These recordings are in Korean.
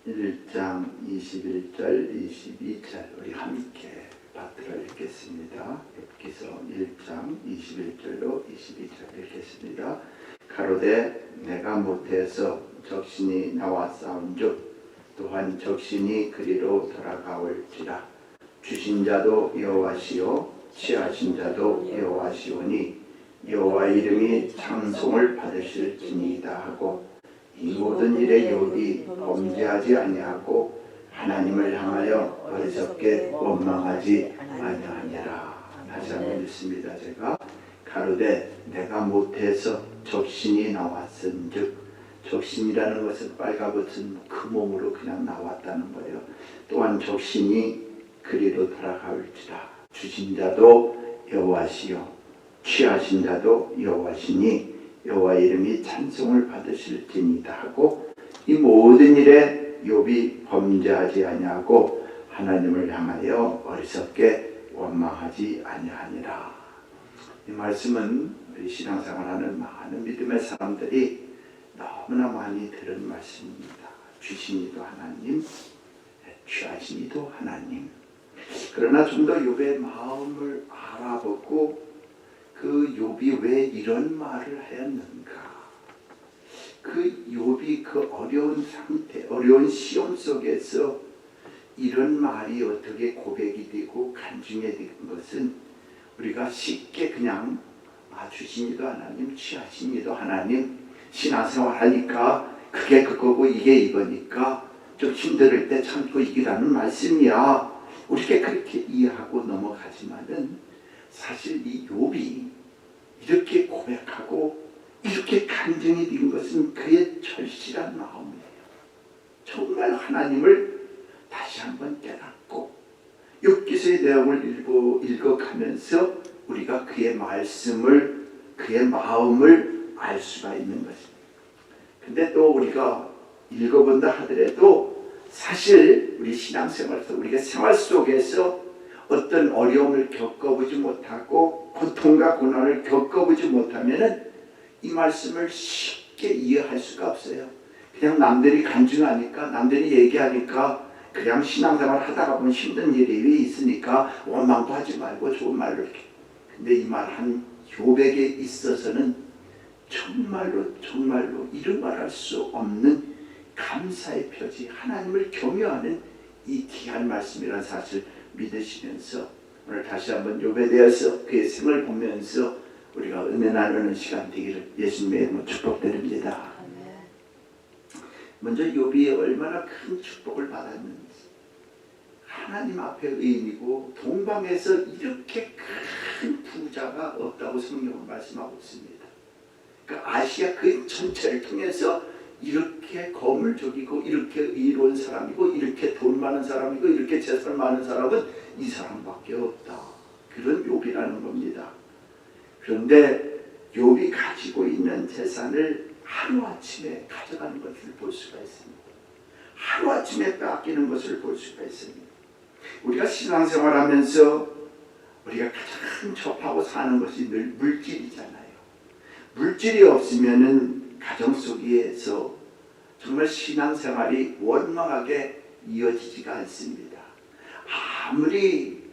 1장 21절 22절 우리 함께 받들어 읽겠습니다. 욥기서 1장 21절로 22절 읽겠습니다. 가로되 내가 못해서 적신이 나와 싸운즉 또한 적신이 그리로 돌아가올지라. 주신 자도 여호와시요 취하신 자도 여호와시오니 여호와 이름이 찬송을 받으실지니이다 하고 이 모든 일에 욥이 범죄하지 아니하고 하나님을 향하여 어리석게 원망하지 아니하니라. 다시 한번 읽습니다. 제가 가로되 내가 못해서 적신이 나왔은즉, 적신이라는 것은 빨가벗은 그 몸으로 그냥 나왔다는 거예요. 또한 적신이 그리로 돌아가올지라. 주신 자도 여호와시요 취하신 자도 여호와시니 여호와 이름이 찬송을 받으실지니이다 하고 이 모든 일에 욥이 범죄하지 아니하고 하나님을 향하여 어리석게 원망하지 아니하니라. 이 말씀은 우리 신앙생활하는 많은 믿음의 사람들이 너무나 많이 들은 말씀입니다. 주신 이도 하나님, 취하신 이도 하나님. 그러나 좀 더 욥의 마음을 알아보고 그 욥이 왜 이런 말을 하였는가? 그 욥이 그 어려운 상태, 어려운 시험 속에서 이런 말이 어떻게 고백이 되고 간증이 된 것은 우리가 쉽게 그냥 주신 이도 하나님, 취하신 이도 하나님, 신앙생활 하니까 그게 그거고 이게 이거니까 좀 힘들 때 참고 이기라는 말씀이야. 우리가 그렇게 이해하고 넘어가지만은 사실 이 욥이 이렇게 고백하고 이렇게 간증이 된 것은 그의 절실한 마음이에요. 정말 하나님을 다시 한번 깨닫고 욥기서의 내용을 읽어가면서 우리가 그의 말씀을, 그의 마음을 알 수가 있는 것입니다. 근데 또 우리가 읽어본다 하더라도 사실 우리 신앙생활에서 우리가 생활 속에서 어떤 어려움을 겪어보지 못하고 고통과 고난을 겪어보지 못하면 이 말씀을 쉽게 이해할 수가 없어요. 그냥 남들이 간증하니까, 남들이 얘기하니까 그냥 신앙생활 하다가 보면 힘든 일이 있으니까 원망도 하지 말고 좋은 말로 이렇게. 근데 이 말 한 욥에게 있어서는 정말로 이루 말할 수 없는 감사의 표지, 하나님을 경외하는 이 귀한 말씀이라는 사실 믿으시면서 오늘 다시 한번 욥에 대해서 그의 생을 보면서 우리가 은혜 나누는 시간 되기를 예수님의 이름으로 축복드립니다. 먼저 욥이 얼마나 큰 축복을 받았는지, 하나님 앞에 의인이고 동방에서 이렇게 큰 부자가 없다고 성경은 말씀하고 있습니다. 그러니까 아시아 그 전체를 통해서 이렇게 거물족이고 이렇게 의로운 사람이고 이렇게 돈 많은 사람이고 이렇게 재산 많은 사람은 이 사람밖에 없다. 그런 욥이라는 겁니다. 그런데 욥이 가지고 있는 재산을 하루아침에 가져가는 것을 볼 수가 있습니다. 하루아침에 빼앗기는 것을 볼 수가 있습니다. 우리가 신앙생활하면서 우리가 가장 접하고 사는 것이 늘 물질이잖아요. 물질이 없으면은 가정 속에서 정말 신앙생활이 원만하게 이어지지가 않습니다. 아무리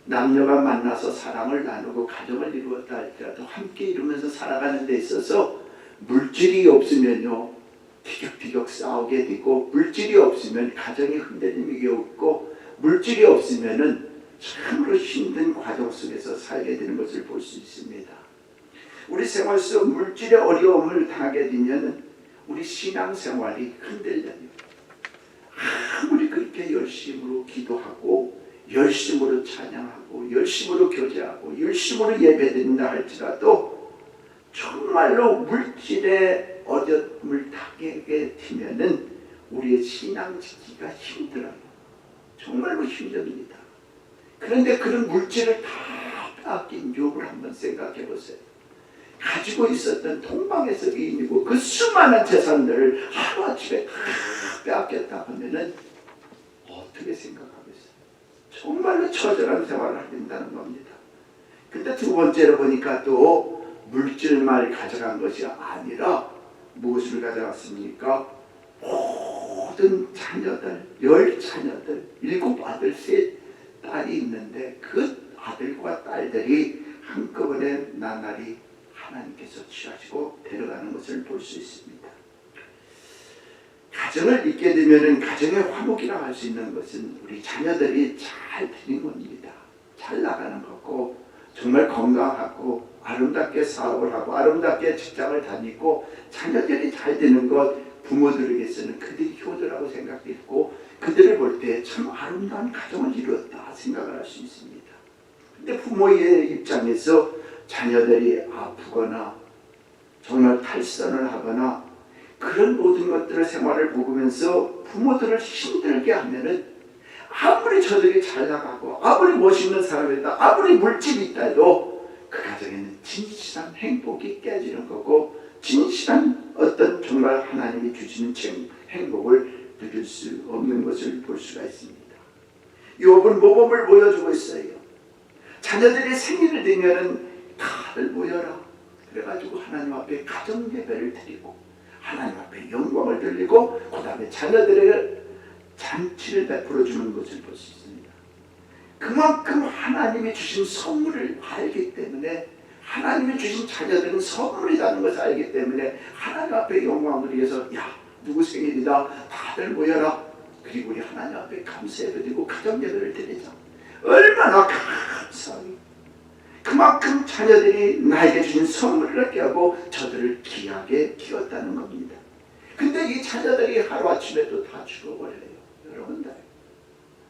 남녀가 만나서 사랑을 나누고 가정을 이루었다 할지라도 함께 이루면서 살아가는 데 있어서 물질이 없으면요 티격태격 싸우게 되고, 물질이 없으면 가정이 흔들림이 없고, 물질이 없으면은 참으로 힘든 과정 속에서 살게 되는 것을 볼 수 있습니다. 우리 생활 속 물질의 어려움을 당하게 되면 우리 신앙생활이 흔들려요. 아무리 그렇게 열심으로 기도하고 열심으로 찬양하고 열심으로 교제하고 열심으로 예배드린다 할지라도 정말로 물질의 어려움을 당하게 되면은 우리의 신앙 지키기가 힘들어요. 정말로 힘듭니다. 그런데 그런 물질을 다 빼앗긴 욥을 한번 생각해 보세요. 가지고 있었던 동방에서 의인이고 그 수많은 재산들을 하루아침에 다 빼앗겼다 하면은 어떻게 생각하겠어요? 정말로 처절한 생활을 하게 된다는 겁니다. 근데 두 번째로 보니까 또 물질만 가져간 것이 아니라 무엇을 가져갔습니까? 모든 자녀들, 10자녀들, 7아들, 3딸이 있는데 그 아들과 딸들이 한꺼번에 나날이 하나님께서 취하시고 데려가는 것을 볼 수 있습니다. 가정을 잇게 되면 가정의 화목이라 할 수 있는 것은 우리 자녀들이 잘 되는 겁니다. 잘 나가는 거고 정말 건강하고 아름답게 사업을 하고 아름답게 직장을 다니고 자녀들이 잘 되는 것 부모들에게서는 그들이 효도라고 생각되고 그들을 볼 때 참 아름다운 가정을 이루었다 생각을 할 수 있습니다. 근데 부모의 입장에서 자녀들이 아프거나 정말 탈선을 하거나 그런 모든 것들을 생활을 보면서 부모들을 힘들게 하면은 아무리 저들이 잘 나가고 아무리 멋있는 사람이다 아무리 물질이 있다 해도 그 가정에는 진실한 행복이 깨지는 거고 진실한 어떤 정말 하나님이 주시는 행복을 누릴 수 없는 것을 볼 수가 있습니다. 욥은 모범을 보여주고 있어요. 자녀들이 생일을 되면은 다들 모여라 그래가지고 하나님 앞에 가정 예배를 드리고 하나님 앞에 영광을 돌리고 그 다음에 자녀들에게 잔치를 베풀어 주는 것을 볼 수 있습니다. 그만큼 하나님이 주신 선물을 알기 때문에 하나님이 주신 자녀들은 선물이라는 것을 알기 때문에 하나님 앞에 영광을 돌리기 위해서 야 누구 생일이다 다들 모여라 그리고 우리 하나님 앞에 감사예배 드리고 가정 예배를 드리자. 얼마나 감사하니 그만큼 자녀들이 나에게 주신 선물을 깨하고 저들을 귀하게 키웠다는 겁니다. 근데 이 자녀들이 하루아침에 또 다 죽어버려요. 여러분들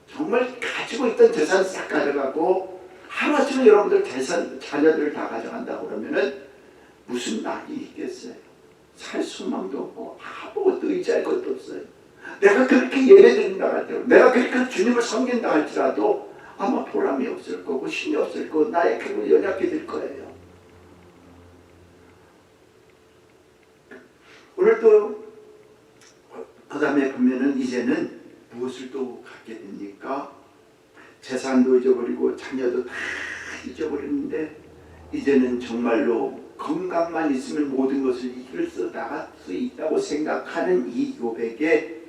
정말 가지고 있던 재산 싹 가져가고 하루아침에 여러분들 재산 자녀들을 다 가져간다고 그러면은 무슨 낙이 있겠어요? 살 소망도 없고 아무것도 의지할 것도 없어요. 내가 그렇게 예배드린다 할지라도 내가 그렇게 주님을 섬긴다 할지라도 아마 보람이 없을 거고 힘이 없을 거고 나의 힘은 연약해질 거예요. 오늘 또 그 다음에 보면은 이제는 무엇을 또 갖게 됩니까? 재산도 잊어버리고 자녀도 다 잊어버리는데 이제는 정말로 건강만 있으면 모든 것을 이길 수 나갈 수 있다고 생각하는 이 욥에게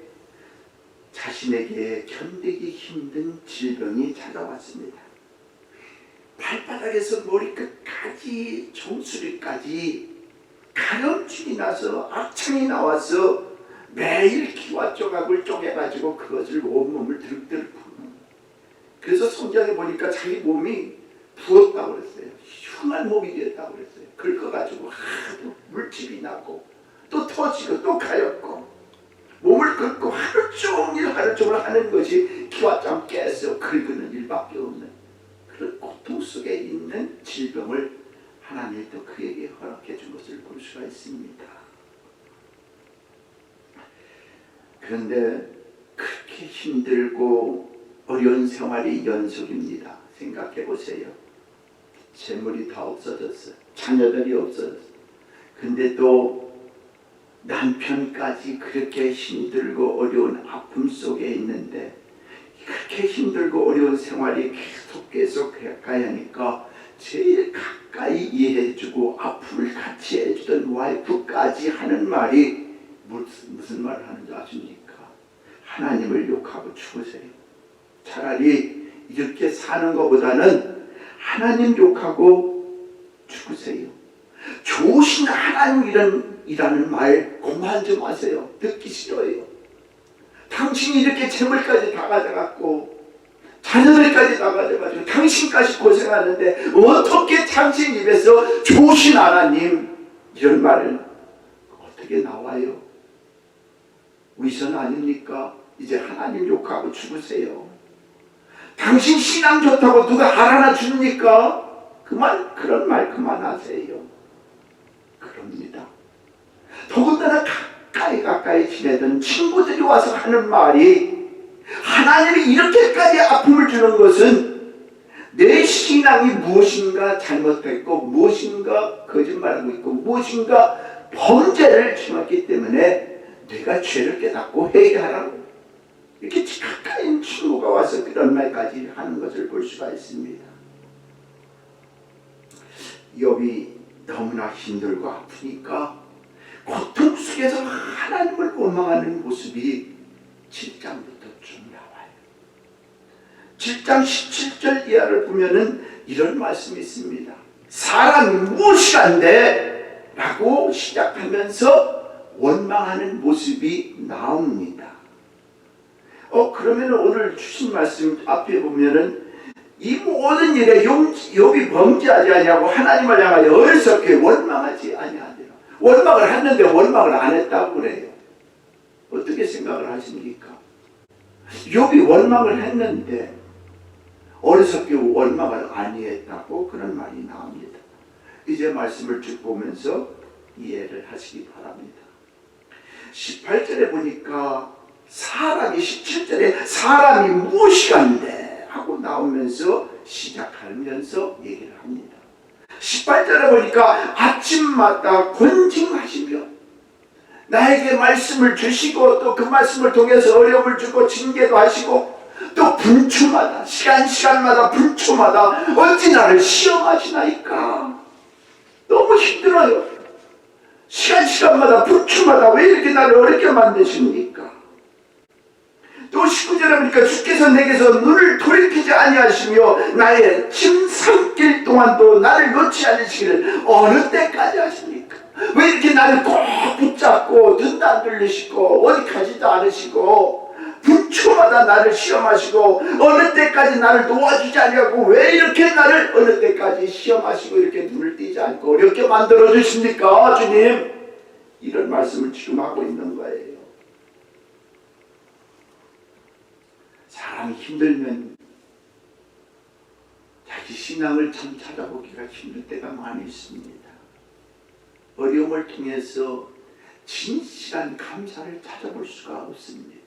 자신에게 견디기 힘든 질병이 찾아왔습니다. 발바닥에서 머리끝까지 정수리까지 가염증이 나서 악창이 나와서 매일 기와 조각을 쪼개가지고 그것을 온몸을 드륵드륵 부는. 그래서 성경에 보니까 자기 몸이 부었다고 그랬어요. 흉한 몸이 되었다고 그랬어요. 긁어가지고 하도 물집이 나고 또 터지고 또 가엽고 몸을 긁고 하루 종일 하는 것이 기와 짬 깨서 긁는 일밖에 없는 그런 고통 속에 있는 질병을 하나님이 또 그에게 허락해 준 것을 볼 수가 있습니다. 그런데 그렇게 힘들고 어려운 생활이 연속입니다. 생각해 보세요. 재물이 다 없어졌어요. 자녀들이 없어졌어요. 근데 또 남편까지 그렇게 힘들고 어려운 아픔 속에 있는데 그렇게 힘들고 어려운 생활이 계속 가야 하니까 제일 가까이 이해해주고 아픔을 같이 해주던 와이프까지 하는 말이 무슨 말을 하는지 아십니까? 하나님을 욕하고 죽으세요. 차라리 이렇게 사는 것보다는 하나님 욕하고 죽으세요. 좋으신 하나님이라는 말 그만 좀 하세요. 듣기 싫어요. 당신이 이렇게 재물까지 다 가져갔고 자녀들까지 다 가져가지고 당신까지 고생하는데 어떻게 당신 입에서 좋으신 하나님 이런 말은 어떻게 나와요? 위선 아닙니까? 이제 하나님 욕하고 죽으세요. 당신 신앙 좋다고 누가 알아나 줍니까? 그런 말 그만하세요. 그럽니다. 더군다나 가까이 지내던 친구들이 와서 하는 말이 하나님이 이렇게까지 아픔을 주는 것은 내 신앙이 무엇인가 잘못했고 무엇인가 거짓말하고 있고 무엇인가 범죄를 지었기 때문에 내가 죄를 깨닫고 회개하라고 이렇게 가까이 있는 친구가 와서 그런 말까지 하는 것을 볼 수가 있습니다. 욥이 너무나 힘들고 아프니까 고통 속에서 하나님을 원망하는 모습이 7장 17절 이하를 보면은 이런 말씀이 있습니다. 사람이 무엇이란데? 라고 시작하면서 원망하는 모습이 나옵니다. 그러면 오늘 주신 말씀 앞에 보면은 이 모든 일에 욥이 범죄하지 아니하고 하나님을 향하여 어리석게 원망하지 아니하니라. 원망을 했는데 원망을 안 했다고 그래요. 어떻게 생각을 하십니까? 욥이 원망을 했는데 어리석게 원망을 아니했다고 그런 말이 나옵니다. 이제 말씀을 쭉 보면서 이해를 하시기 바랍니다. 18절에 보니까 사람이 17절에 사람이 무엇이간데 하고 나오면서 시작하면서 얘기를 합니다. 18절에 보니까 아침마다 권징하시며 나에게 말씀을 주시고 또 그 말씀을 통해서 어려움을 주고 징계도 하시고 또 분초마다 시간마다 분초마다 어찌 나를 시험하시나이까. 너무 힘들어요. 시간마다 분초마다 왜 이렇게 나를 어렵게 만드십니까? 또 19절에 보니까 주께서 내게서 눈을 돌이키지 아니하시며 나의 침상길 동안도 나를 놓지 않으시기를 어느 때까지 하십니까? 왜 이렇게 나를 꼭 붙잡고 눈도 안 들리시고 어디 가지도 않으시고 분초마다 나를 시험하시고 어느 때까지 나를 도와주지 않냐고 왜 이렇게 나를 어느 때까지 시험하시고 이렇게 눈을 띄지 않고 어렵게 만들어 주십니까? 주님, 이런 말씀을 지금 하고 있는 거예요. 사람이 힘들면 자기 신앙을 참 찾아보기가 힘들 때가 많이 있습니다. 어려움을 통해서 진실한 감사를 찾아볼 수가 없습니다.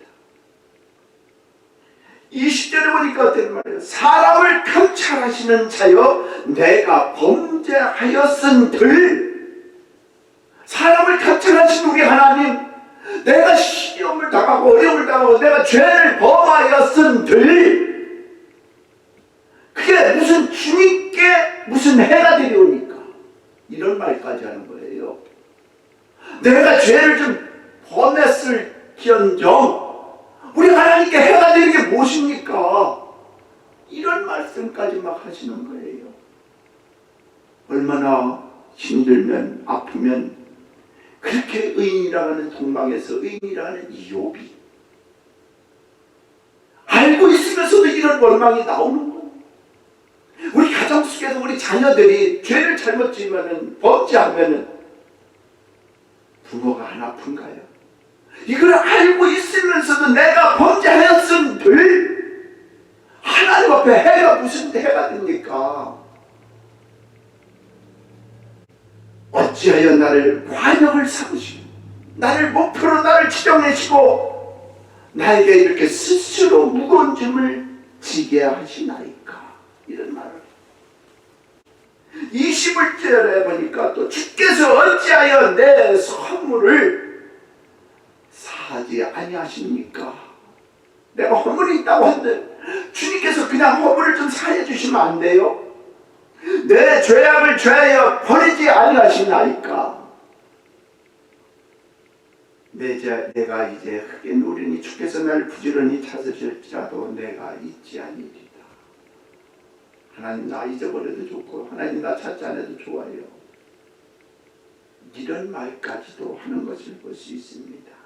20절에 보니까 어떤 말이에요? 사람을 감찰하시는 자여 내가 범죄하였은들. 사람을 감찰하시는 우리 하나님, 내가 시험을 당하고 어려움을 당하고 내가 죄를 범하였은들 그게 무슨 주님께 무슨 해가 되리오니까 이런 말까지 하는 거예요. 내가 죄를 좀 범했을지언정 우리 하나님께 해가 되는 게 무엇입니까? 이런 말씀까지 막 하시는 거예요. 얼마나 힘들면 아프면 그렇게 의인이라고 하는 동방에서 의인이라고 하는 욥이 알고 있으면서도 이런 원망이 나오는 거예요. 우리 가정 속에서 우리 자녀들이 죄를 잘못 지으면 범죄하면 부모가 안 아픈가요? 이걸 알고 있으면서도 내가 범죄하였음들 하나님 앞에 해가 무슨 해가 됩니까? 어찌하여 나를 관역을 삼으시고 나를 목표로 나를 지정하시고 나에게 이렇게 스스로 무거운 짐을 지게 하시나이까. 이런 말을 21절에 보니까 또 주께서 어찌하여 내 선물을 사지 아니하십니까? 내가 허물이 있다고 하는데 주님께서 그냥 허물을 좀 사해 주시면 안 돼요? 내 죄악을 죄하여 버리지 아니하시나이까. 내가 이제 흙에 누리니 주께서 나를 부지런히 찾으실지라도 내가 잊지 아니리다. 하나님 나 잊어버려도 좋고 하나님 나 찾지 않아도 좋아요. 이런 말까지도 하는 것을 볼 수 있습니다.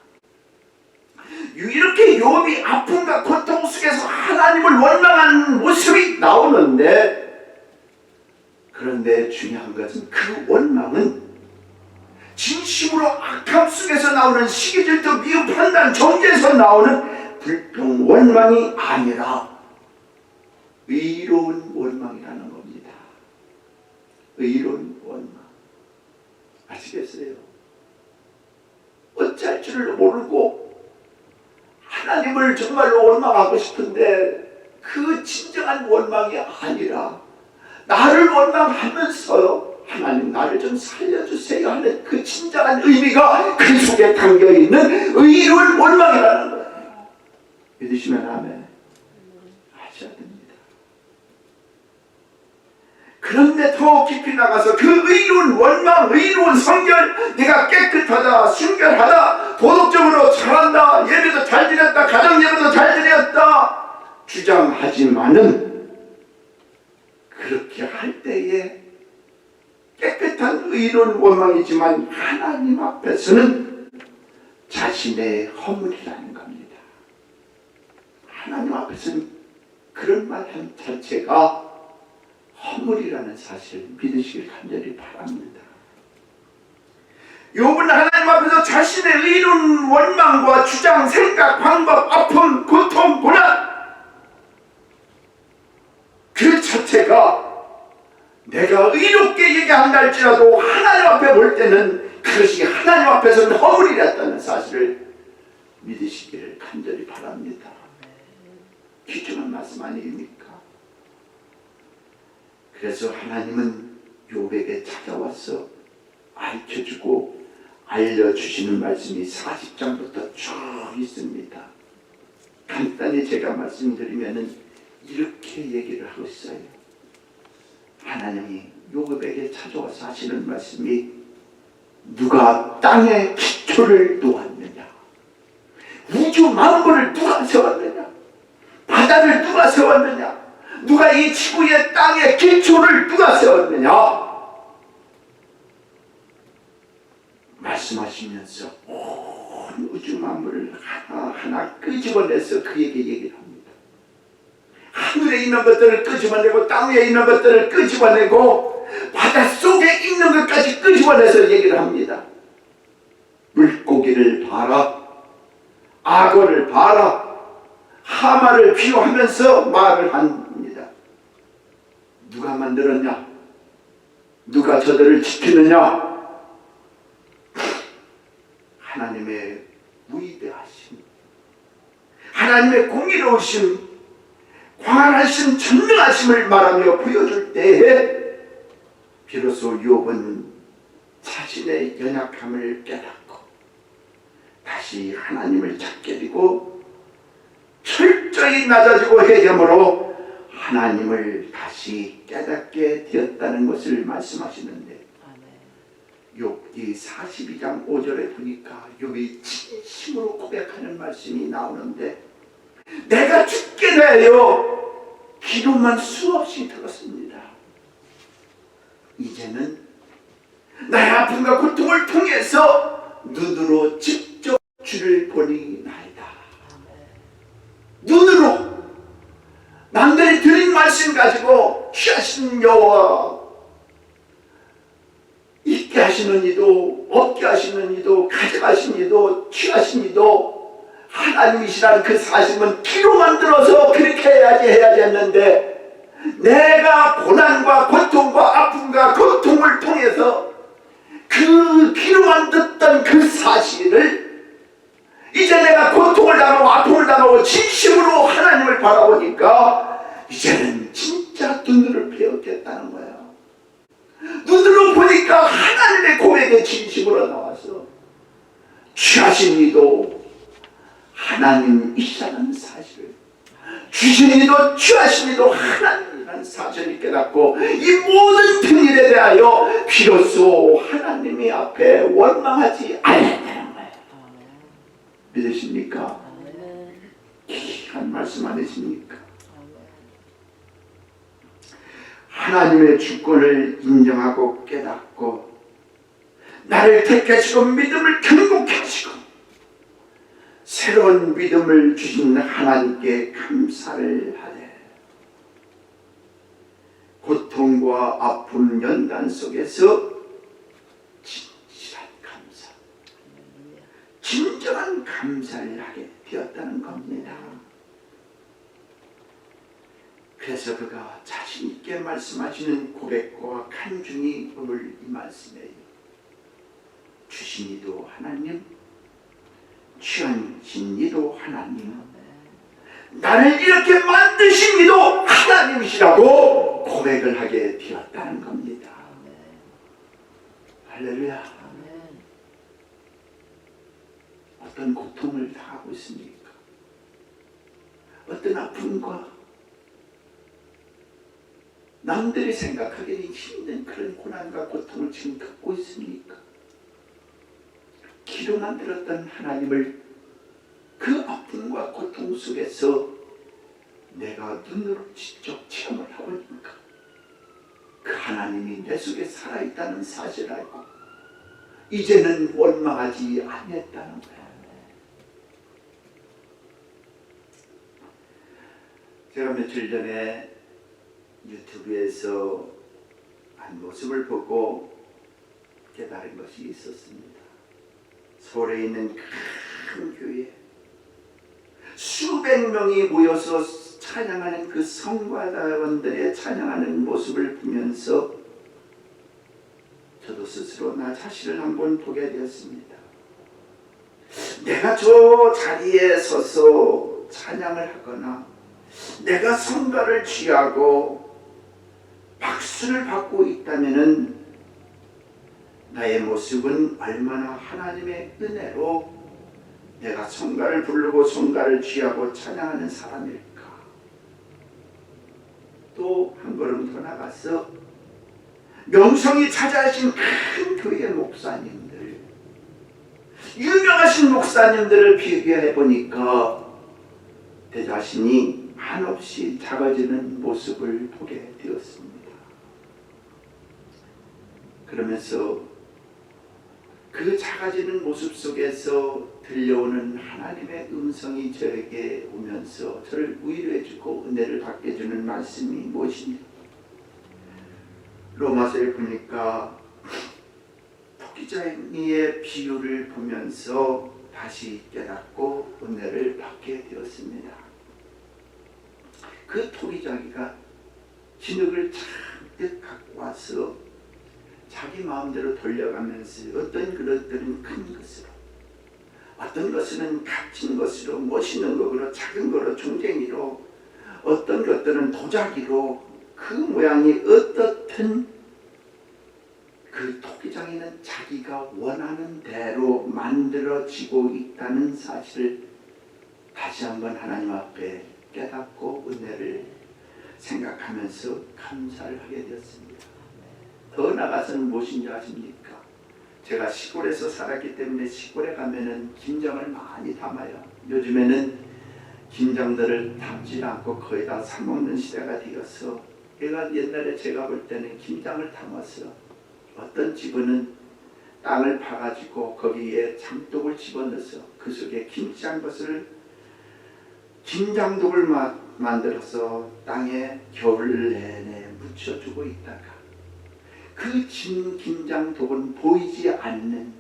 이렇게 욥이 아픔과 고통 속에서 하나님을 원망하는 모습이 나오는데, 그런데 중요한 것은 그 원망은 진심으로 악함 속에서 나오는 시기 질투 미움 판단 정죄에서 나오는 불평 원망이 아니라 의로운 원망이라는 겁니다. 의로운 원망. 아시겠어요? 어찌할 줄을 모르고 하나님을 정말로 원망하고 싶은데 그 진정한 원망이 아니라 나를 원망하면서 하나님 나를 좀 살려주세요 하는 그 진정한 의미가 그 속에 담겨있는 의로운 원망이라는 거예요. 믿으시면 아멘 하셔야 됩니다. 그런데 더 깊이 나가서 그 의로운 원망, 의로운 성결, 내가 깨끗하다, 순결하다, 도덕적으로 잘한다, 예배도 잘 드렸다, 가정 예배도 잘 드렸다 주장하는 하지만은 그렇게 할 때에 깨끗한 의로운 원망이지만 하나님 앞에서는 자신의 허물이라는 겁니다. 하나님 앞에서는 그런 말 한 자체가 허물이라는 사실을 믿으시길 간절히 바랍니다. 욥은 하나님 앞에서 자신의 의로운 원망과 주장, 생각, 방법, 아픔, 고통, 고난 그 자체가 내가 의롭게 얘기한다 할지라도 하나님 앞에 볼 때는 그것이 하나님 앞에서는 허물이랬다는 사실을 믿으시기를 간절히 바랍니다. 귀중한 말씀 아닙니까? 그래서 하나님은 욥에게 찾아와서 가르쳐주고 알려주시는 말씀이 40장부터 쭉 있습니다. 간단히 제가 말씀드리면 이렇게 얘기를 하고 있어요. 하나님이 욥에게 찾아와서 하시는 말씀이 누가 땅에 기초를 놓았느냐, 우주 만물을 누가 세웠느냐, 바다를 누가 세웠느냐, 누가 이 지구의 땅의 기초를 누가 세웠느냐 말씀하시면서 온 우주 만물을 하나하나 끄집어내서 그에게 얘기를 합니다. 하늘에 있는 것들을 끄집어내고 땅 위에 있는 것들을 끄집어내고 바닷속에 있는 것까지 끄집어내서 얘기를 합니다. 물고기를 봐라, 악어를 봐라, 하마를 비유하면서 말을 합니다. 누가 만들었냐? 누가 저들을 지키느냐? 하나님의 위대하심, 하나님의 공의로우심, 광활하심, 전능하심을 말하며 보여줄 때에 비로소 욥은 자신의 연약함을 깨닫고 다시 하나님을 찾게 되고 철저히 낮아지고 회개함으로 하나님을 다시 깨닫게 되었다는 것을 말씀하시는데, 욥기 42장 5절에 보니까 욥이 진심으로 고백하는 말씀이 나오는데, 내가 죽게 되어 기도만 수없이 들었습니다. 이제는 나의 아픔과 고통을 통해서 눈으로 직접 주를 보니 나이다. 눈으로 남들이 드린 말씀 가지고 취하신 여호와, 있게 하시는 이도 없게 하시는 이도 가져가신 이도 취하신 이도 하나님이시라는 그 사실은 귀로만 들어서 그렇게 해야지 했는데, 내가 고난과 고통과 아픔과 고통을 통해서 그 귀로만 듣던 그 사실을 이제 내가 고통을 당하고 아픔을 당하고 진심으로 하나님을 바라보니까 이제는 진짜 눈으로 배웠겠다는 거예요. 눈으로 보니까 하나님의 고백의 진심으로 나와서 취하신 이도 하나님이시라는 사실을, 주신 이도 취하신 이도 하나님이라는 사실을 깨닫고 이 모든 등일에 대하여 비로소 하나님이 앞에 원망하지 않는다는 거예요. 믿으십니까? 귀한 말씀 아니십니까? 하나님의 주권을 인정하고 깨닫고 나를 택하시고 믿음을 견고케 하시고 새로운 믿음을 주신 하나님께 감사를 하되, 고통과 아픔 연단 속에서 진실한 감사, 진정한 감사를 하게 되었다는 겁니다. 그래서 그가 자신 있게 말씀하시는 고백과 간증이 오늘 이 말씀이에요. 주신 이도 하나님, 취하신 이도 하나님, 나를 이렇게 만드신 이도 하나님이시라고 고백을 하게 되었다는 겁니다. 할렐루야. 어떤 고통을 당하고 있습니까? 어떤 아픔과 남들이 생각하기는 힘든 그런 고난과 고통을 지금 겪고 있습니까? 기도만 들었던 하나님을 그 아픔과 고통 속에서 내가 눈으로 직접 체험을 해보니까 그 하나님이 내 속에 살아있다는 사실을 알고 이제는 원망하지 않았다는 거야. 제가 며칠 전에 유튜브에서 한 모습을 보고 깨달은 것이 있었습니다. 서울에 있는 큰 교회 수백 명이 모여서 찬양하는 그 성가대원들의 찬양하는 모습을 보면서 저도 스스로 나 자신을 한번 보게 되었습니다. 내가 저 자리에 서서 찬양을 하거나 내가 성가를 취하고 박수를 받고 있다면은 나의 모습은 얼마나 하나님의 은혜로 내가 성가를 부르고 성가를 취하고 찬양하는 사람일까. 또 한 걸음 더 나가서 명성이 차지하신 큰 교회 목사님들, 유명하신 목사님들을 비교해 보니까 내 자신이 한없이 작아지는 모습을 보게 되었습니다. 그러면서 그 작아지는 모습 속에서 들려오는 하나님의 음성이 저에게 오면서 저를 위로해주고 은혜를 받게 해주는 말씀이 무엇이냐. 로마서에 보니까 토기장이의 비유를 보면서 다시 깨닫고 은혜를 받게 되었습니다. 그 토기장이가 진흙을 잔뜩 갖고 와서 자기 마음대로 돌려가면서 어떤 그릇들은 큰 것으로, 어떤 것은 값진 것으로, 멋있는 것으로, 작은 거로, 중쟁이로, 어떤 것들은 도자기로, 그 모양이 어떻든 그 토기장이는 자기가 원하는 대로 만들어지고 있다는 사실을 다시 한번 하나님 앞에 깨닫고 은혜를 생각하면서 감사를 하게 되었습니다. 더 나아가서는 무엇인지 아십니까? 제가 시골에서 살았기 때문에 시골에 가면은 김장을 많이 담아요. 요즘에는 김장들을 담지 않고 거의 다 사먹는 시대가 되어서 옛날에 제가 볼 때는 김장을 담았어요. 어떤 집은 땅을 파가지고 거기에 장독을 집어넣어서 그 속에 김치 한 것을 김장독을 만들어서 땅에 겨울 내내 묻혀주고 있다가 그 김장독은 보이지 않는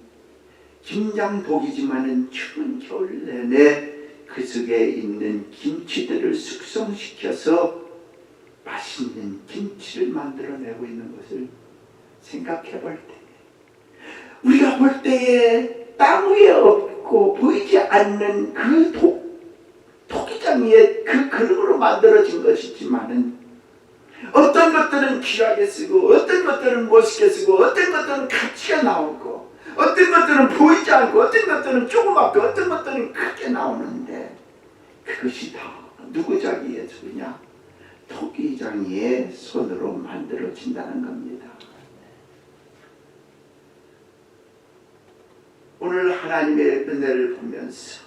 김장독이지만은 추운 겨울 내내 그 속에 있는 김치들을 숙성시켜서 맛있는 김치를 만들어내고 있는 것을 생각해 볼 때, 우리가 볼 때에 땅 위에 없고 보이지 않는 그 토기장 위에 그 그릇으로 만들어진 것이지만은 어떤 것들은 귀하게 쓰고 어떤 것들은 멋있게 쓰고 어떤 것들은 가치가 나오고 어떤 것들은 보이지 않고 어떤 것들은 조그맣고 어떤 것들은 크게 나오는데 그것이 다 누구 자기의 소리냐? 토기장이의 손으로 만들어진다는 겁니다. 오늘 하나님의 은혜를 보면서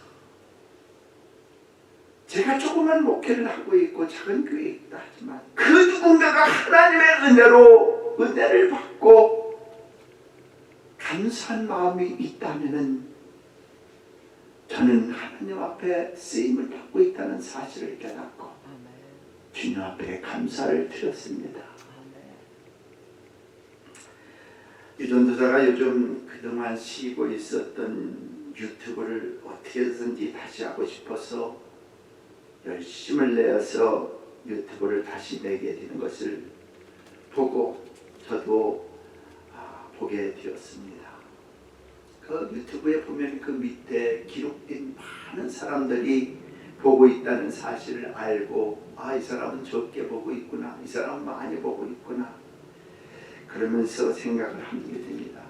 제가 조그만 목회를 하고 있고 작은 교회에 있다 하지만 그 누군가가 하나님의 은혜로 은혜를 받고 감사한 마음이 있다면은 저는 하나님 앞에 쓰임을 받고 있다는 사실을 깨닫고 주님 앞에 감사를 드렸습니다. 유전도사가 요즘 그동안 쉬고 있었던 유튜브를 어떻게든지 다시 하고 싶어서 열심을 내어서 유튜브를 다시 내게 되는 것을 보고 저도 보게 되었습니다. 그 유튜브에 보면 그 밑에 기록된 많은 사람들이 보고 있다는 사실을 알고 이 사람은 적게 보고 있구나, 이 사람은 많이 보고 있구나 그러면서 생각을 하게 됩니다.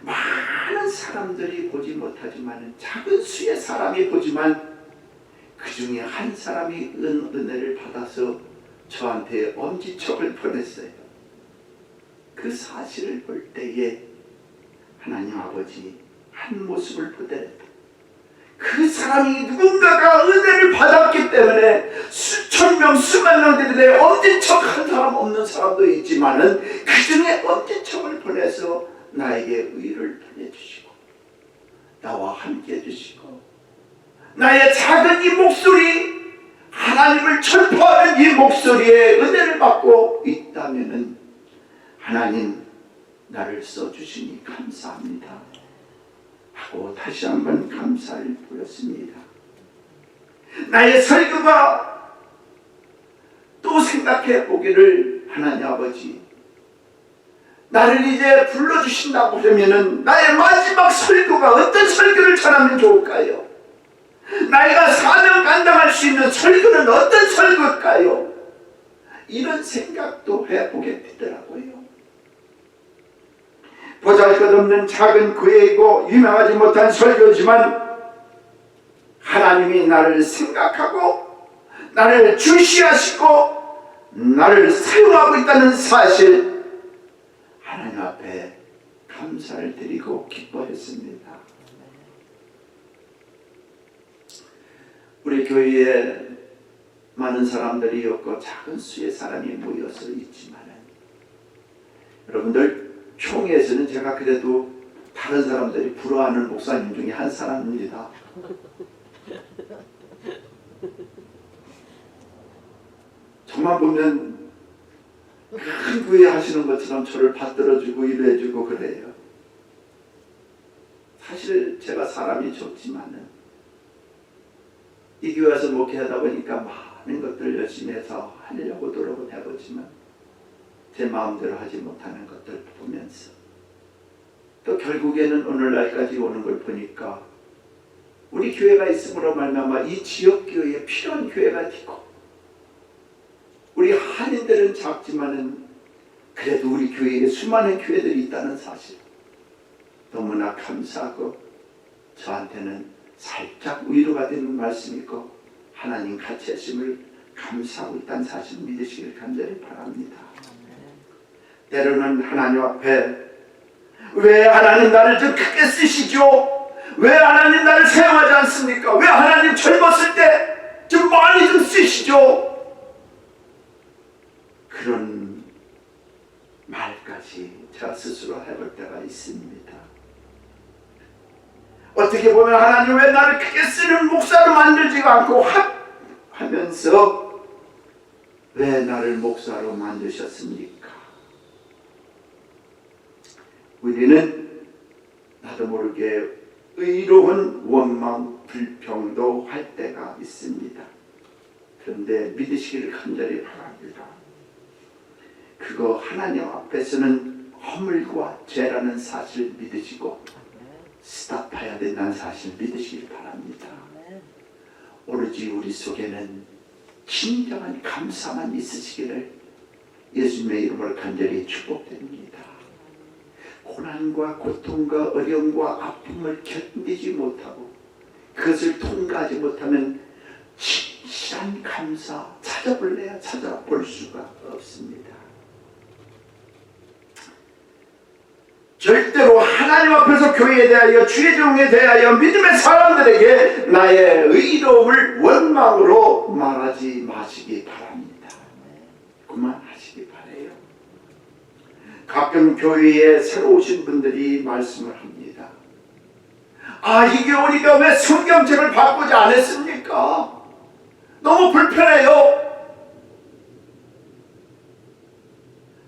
많은 사람들이 보지 못하지만 작은 수의 사람이 보지만 그 중에 한 사람이 은혜를 받아서 저한테 엄지척을 보냈어요. 그 사실을 볼 때에 하나님 아버지 한 모습을 보더라도 그 사람이 누군가가 은혜를 받았기 때문에 수천 명, 수만 명들의 엄지척 한 사람 없는 사람도 있지만은 그 중에 엄지척을 보내서 나에게 의를 보내주시고 나와 함께 해주시고 나의 작은 이 목소리, 하나님을 전파하는 이 목소리에 은혜를 받고 있다면은 하나님 나를 써주시니 감사합니다 하고 다시 한번 감사를 보였습니다. 나의 설교가 또 생각해 보기를, 하나님 아버지 나를 이제 불러주신다고 하면은 나의 마지막 설교가 어떤 설교를 전하면 좋을까요? 나이가 사명 감당할 수 있는 설교는 어떤 설교일까요? 이런 생각도 해보게 되더라고요. 보잘것없는 작은 교회이고 유명하지 못한 설교지만 하나님이 나를 생각하고 나를 주시하시고 나를 사용하고 있다는 사실, 하나님 앞에 감사를 드리고 기뻐했습니다. 우리 교회에 많은 사람들이 없고 작은 수의 사람이 모여서 있지만은, 여러분들 총회에서는 제가 그래도 다른 사람들이 부러워하는 목사님 중에 한 사람입니다. 저만 보면 큰 교회 하시는 것처럼 저를 받들어주고 위로해주고 그래요. 사실 제가 사람이 좋지만은 이 교회에서 목회하다 보니까 많은 것들 열심히 해서 하려고 노력을 해보지만 제 마음대로 하지 못하는 것들 보면서 또 결국에는 오늘날까지 오는 걸 보니까 우리 교회가 있음으로 말미암아 이 지역 교회에 필요한 교회가 되고, 우리 한인들은 작지만은 그래도 우리 교회에 수많은 교회들이 있다는 사실 너무나 감사하고 저한테는 살짝 위로가 되는 말씀이고 하나님 같이 하심을 감사하고 있다는 사실 믿으시길 간절히 바랍니다. 때로는 하나님 앞에 왜 하나님 나를 좀 크게 쓰시죠? 왜 하나님 나를 사용하지 않습니까? 왜 하나님 젊었을 때 좀 많이 좀 쓰시죠? 그런 말까지 제가 스스로 해볼 때가 있습니다. 어떻게 보면 하나님 왜 나를 크게 쓰는 목사로 만들지 않고 하면서 왜 나를 목사로 만드셨습니까? 우리는 나도 모르게 의로운 원망, 불평도 할 때가 있습니다. 그런데 믿으시기를 간절히 바랍니다. 그거 하나님 앞에서는 허물과 죄라는 사실 믿으시고 스탑해야 된다는 사실 믿으시길 바랍니다. 오로지 우리 속에는 진정한 감사만 있으시기를 예수님의 이름으로 간절히 축복드립니다. 고난과 고통과 어려움과 아픔을 견디지 못하고 그것을 통과하지 못하면 진실한 감사 찾아볼래야 찾아볼 수가 없습니다. 절대로 하나님 앞에서 교회에 대하여 주의 종에 대하여 믿음의 사람들에게 나의 의로움을 원망으로 말하지 마시기 바랍니다. 그만하시기 바라요. 가끔 교회에 새로 오신 분들이 말씀을 합니다. 이게 오니까 왜 성경책을 바꾸지 않았습니까? 너무 불편해요.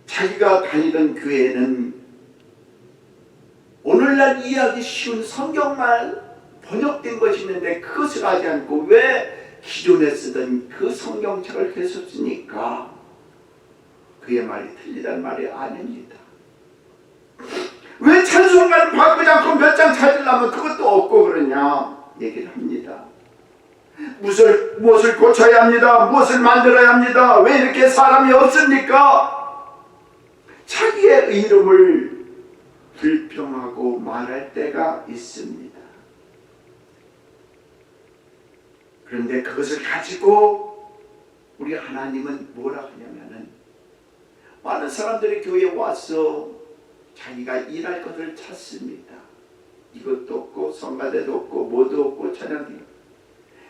자기가 다니던 교회는 오늘날 이해하기 쉬운 성경만 번역된 것이 있는데 그것을 하지 않고 왜 기존에 쓰던 그 성경책을 계속 쓰니까 그의 말이 틀리다는 말이 아닙니다. 왜 찬송가를 바꾸지 않고 몇 장 찾으려면 그것도 없고 그러냐 얘기를 합니다. 무엇을 고쳐야 합니다. 무엇을 만들어야 합니다. 왜 이렇게 사람이 없습니까? 자기의 이름을 불평하고 말할 때가 있습니다. 그런데 그것을 가지고 우리 하나님은 뭐라 하냐면은, 많은 사람들이 교회에 와서 자기가 일할 것을 찾습니다. 이것도 없고 성가대도 없고 뭐도 없고 찬양도 없고,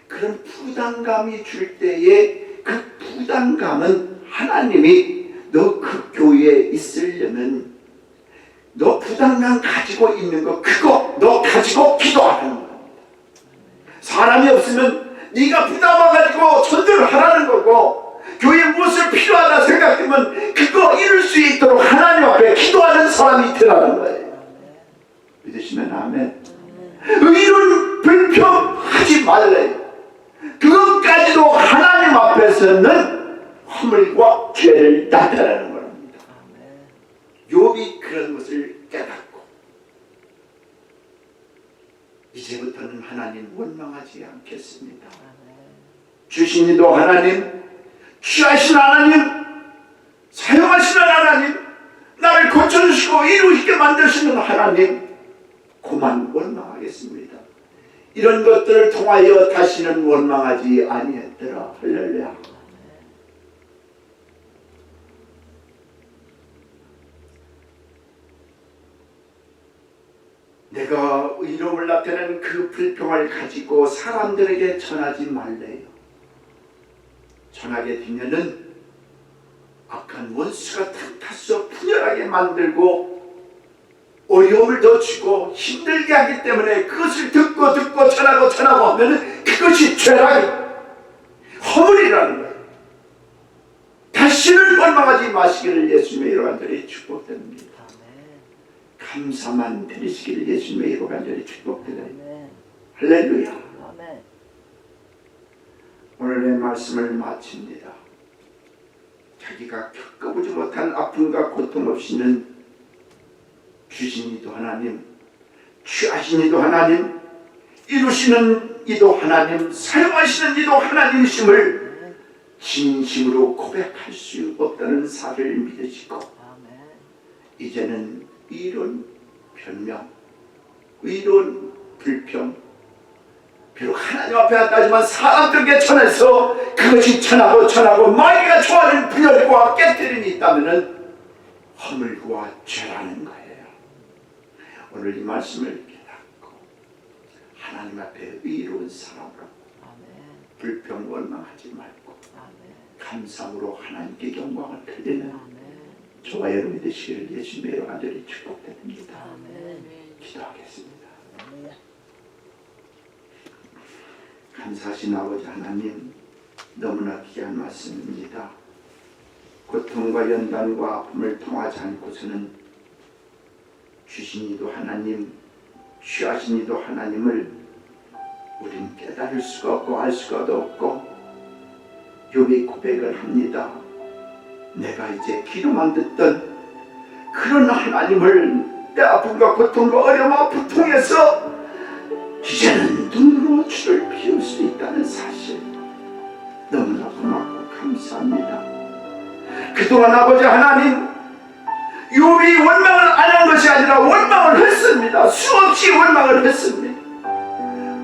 그런 부담감이 줄 때에 그 부담감은 하나님이 너 그 교회에 있으려면 너 부담감 가지고 있는 거 그거 너 가지고 기도하는 겁니다. 사람이 없으면 네가 부담 와가지고 전도를 하라는 거고, 교회에 무엇을 필요하다 생각하면 그거 이룰 수 있도록 하나님 앞에 기도하는 사람이 되라는 거예요. 믿으시면 아멘. 의로운 불평하지 말래요. 그것까지도 하나님 앞에서는 허물과 죄를 나타내는 겁니다. 욥이 그런 것을 깨닫고 이제부터는 하나님 원망하지 않겠습니다. 주신 이도 하나님, 취하신 하나님, 사용하시는 하나님, 나를 고쳐주시고 이루시게 만드시는 하나님, 그만 원망하겠습니다. 이런 것들을 통하여 다시는 원망하지 아니했더라. 할렐루야. 내가 의로움을 나타내는 그 불평을 가지고 사람들에게 전하지 말래요. 전하게 되면은 악한 원수가 틈타서 분열하게 만들고 어려움을 더 주고 힘들게 하기 때문에 그것을 듣고 전하고 하면은 그것이 죄라니 허물이라는 거예요. 다시는 원망하지 마시기를 예수님의 이름으로 간절히 축복드립니다. 감사만 드리시기를 예수님의 이름으로 간절히 축복드려요. 할렐루야. 오늘의 말씀을 마칩니다. 자기가 겪어보지 못한 아픔과 고통 없이는 주신 이도 하나님, 취하신 이도 하나님, 이루시는 이도 하나님, 사용하시는 이도 하나님이심을 진심으로 고백할 수 없다는 사실을 믿으시고, 이제는 이런 변명, 이런 불평, 비록 하나님 앞에 한다지만 사람들에게 전해서 그것이 전하고 마귀가 좋아하는 분열과 깨뜨림이 있다면 허물과 죄라는 거예요. 오늘 이 말씀을 깨닫고 하나님 앞에 의로운 사람으로 불평 원망하지 말고 감사함으로 하나님께 영광을 드리는 저와 여러분이 되시기를 예수님의 이름으로 간절히 축복드립니다. 기도하겠습니다. 감사하신 아버지 하나님, 너무나 귀한 말씀입니다. 고통과 연단과 아픔을 통하지 않고서는 주신 이도 하나님, 취하신 이도 하나님을 우린 깨달을 수가 없고 알 수가 없고, 욥이 고백을 합니다. 내가 이제 귀로만 듣던 그런 하나님을 내 아픔과 고통과 어려움 아픔 통해서 이제는 눈으로 주를 피울 수 있다는 사실, 너무나 고맙고 감사합니다. 그동안 아버지 하나님, 욥이 원망을 안 한 것이 아니라 원망을 했습니다. 수없이 원망을 했습니다.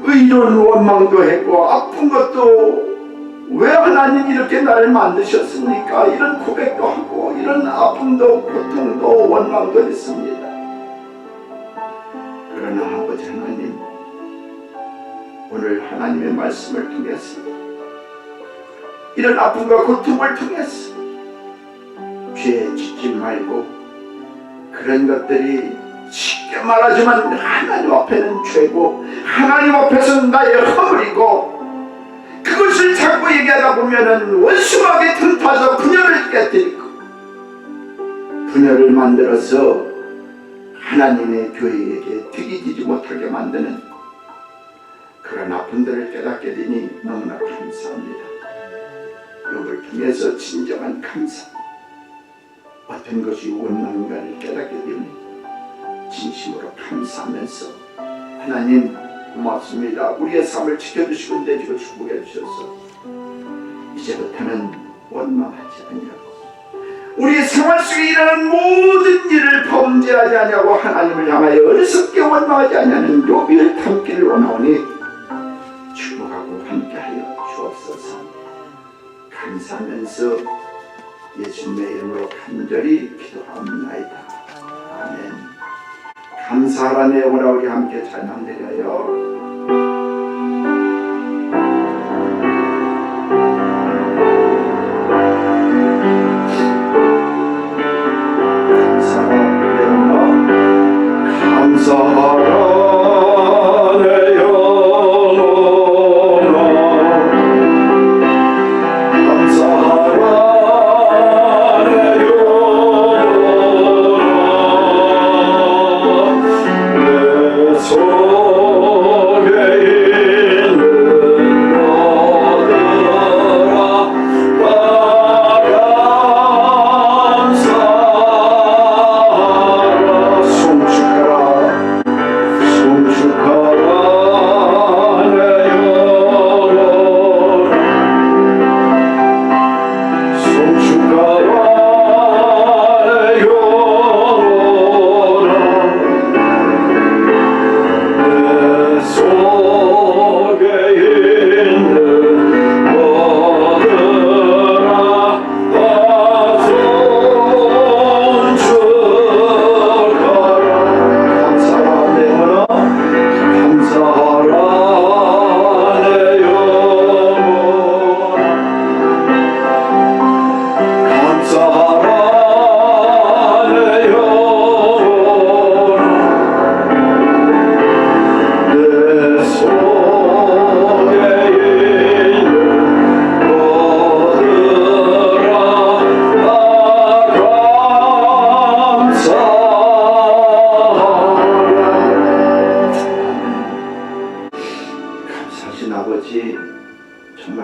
의로운 원망도 했고 아픈 것도 왜 하나님 이렇게 나를 만드셨습니까? 이런 고백도 하고 이런 아픔도 고통도 원망도 했습니다. 그러나 아버지 하나님, 오늘 하나님의 말씀을 통해서 이런 아픔과 고통을 통해서 죄에 짓지 말고, 그런 것들이 쉽게 말하지만 하나님 앞에는 죄고 하나님 앞에서는 나의 허물이고, 그것을 자꾸 얘기하다 보면은 원수하게 틈타서 분열을 깨뜨리고 분열을 만들어서 하나님의 교회에게 득이 되지 못하게 만드는 그런 아픔들을 깨닫게 되니 너무나 감사합니다. 욥을 통해서 진정한 감사, 어떤 것이 원망인가를 깨닫게 되니 진심으로 감사하면서 하나님 고맙습니다. 우리의 삶을 지켜주시고 내주고 축복해 주셔서 이제부터는 원망하지 아니하고 우리의 생활 속에 일어나는 모든 일을 범죄하지 아니하고 하나님을 향하여 어리석게 원망하지 아니하는 욥을 닮기를 원하오니 축복하고 함께하여 주옵소서. 감사하면서 예수님의 이름으로 간절히 기도합니다. 아멘. 감사하라네 오라 우리 함께 찬양드려요.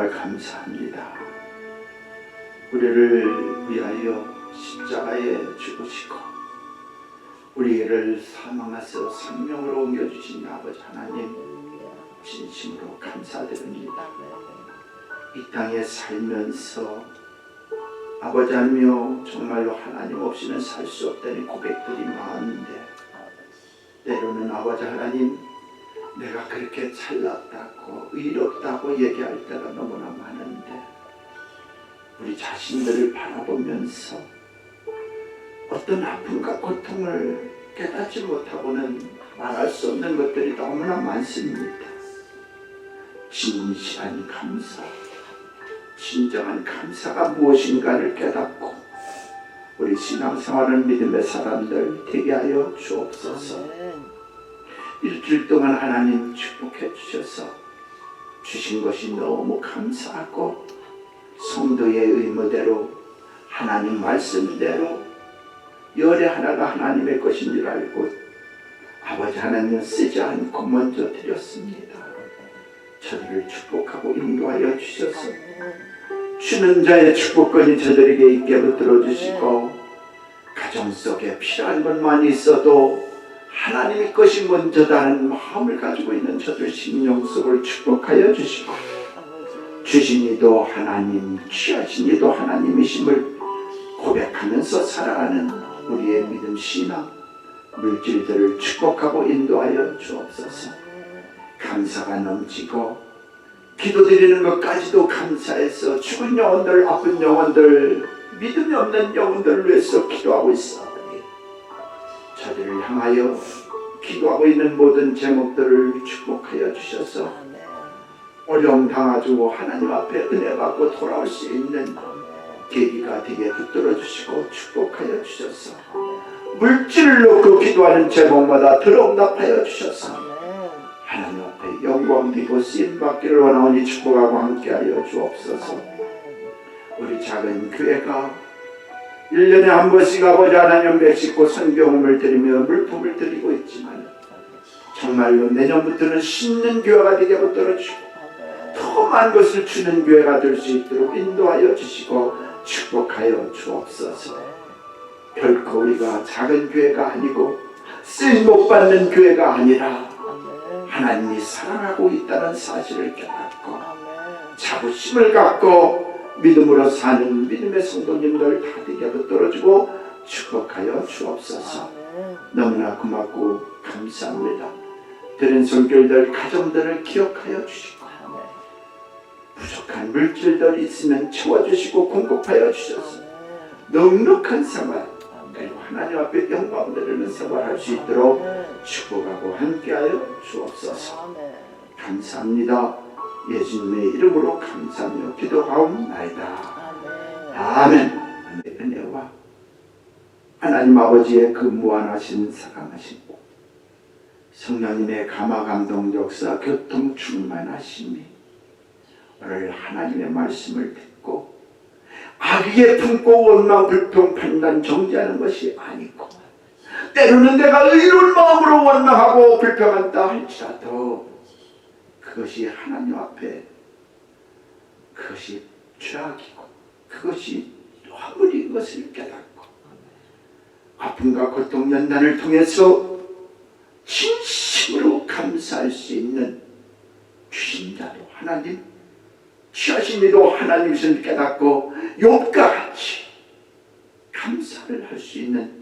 정말 감사합니다. 우리를 위하여 십자가에 죽으시고 우리를 사망하셔 생명으로 옮겨주신 아버지 하나님, 진심으로 감사드립니다. 이 땅에 살면서 아버지 하나님이여 정말로 하나님 없이는 살 수 없다는 고백들이 많은데, 때로는 아버지 하나님 내가 그렇게 잘났다고 의롭다고 얘기할 때가 너무나 많은데, 우리 자신들을 바라보면서 어떤 아픔과 고통을 깨닫지 못하고는 말할 수 없는 것들이 너무나 많습니다. 진실한 감사, 진정한 감사가 무엇인가를 깨닫고 우리 신앙생활을 믿음의 사람들 되게 하여 주옵소서. 일주일 동안 하나님 축복해 주셔서 주신 것이 너무 감사하고, 성도의 의무대로 하나님 말씀대로 열의 하나가 하나님의 것인 줄 알고 아버지 하나님 쓰지 않고 먼저 드렸습니다. 저들을 축복하고 인도하여 주셔서 주는 자의 축복권이 저들에게 있게 붙들어 주시고, 가정 속에 필요한 것만 있어도 하나님의 것이 먼저다는 마음을 가지고 있는 저들 심령 속을 축복하여 주시고, 주신 이도 하나님, 취하신 이도 하나님이심을 고백하면서 살아가는 우리의 믿음, 신앙, 물질들을 축복하고 인도하여 주옵소서. 감사가 넘치고 기도드리는 것까지도 감사해서 죽은 영혼들, 아픈 영혼들, 믿음이 없는 영혼들을 위해서 기도하고 있사오니 저들을 향하여 기도하고 있는 모든 제목들을 축복하여 주셔서 어려움 당하고 하나님 앞에 은혜 받고 돌아올 수 있는 계기가 되게 붙들어 주시고 축복하여 주셔서, 물질을 놓고 기도하는 제목마다 들어응답하여 주셔서 하나님 앞에 영광 드리고 쓰임받기를 원하오니 축복하고 함께하여 주옵소서. 우리 작은 교회가 1년에 한 번씩 아버지 하나님 맺고 선교음을 드리며 물품을 드리고 있지만, 정말로 내년부터는 심는 교회가 되게 붙들어 주시고 더 많은 것을 주는 교회가 될 수 있도록 인도하여 주시고 축복하여 주옵소서. 결코 우리가 작은 교회가 아니고 쓰임 못 받는 교회가 아니라 하나님이 사랑하고 있다는 사실을 깨닫고 자부심을 갖고 믿음으로 사는 믿음의 성도님들 다 되게 붙들어주고 축복하여 주옵소서. 너무나 고맙고 감사합니다. 들은 손길들, 가정들을 기억하여 주시고 부족한 물질들이 있으면 채워주시고 공급하여 주셔서 넉넉한 생활, 그리고 하나님 앞에 영광 드리는 생활할 수 있도록 축복하고 함께하여 주옵소서. 감사합니다. 예수님의 이름으로 감사하며 기도하옵나이다. 아멘. 은혜와 하나님 아버지의 그 무한하신 사랑하심, 성령님의 감화 감동 역사 교통 충만하심이 오늘 하나님의 말씀을 듣고 악의에 품고 원망 불평 판단 정죄하는 것이 아니고, 때로는 내가 의로운 마음으로 원망하고 불평한다 할지라도 그것이 하나님 앞에 그것이 죄악이고 그것이 아무리 그것을 깨닫고 아픔과 고통 연단을 통해서 진심으로 감사할 수 있는 주신 자도 하나님, 취하신 이도 하나님이심을 깨닫고 욥과 같이 감사를 할 수 있는,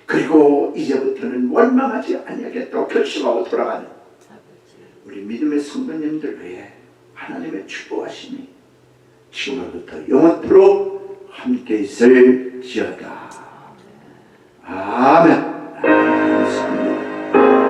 그리고 이제부터는 원망하지 아니하겠다고 결심하고 돌아가는 우리 믿음의 성도님들 위해 하나님의 축복하심이 지금부터 영원토록 함께 있을지어다. 아멘.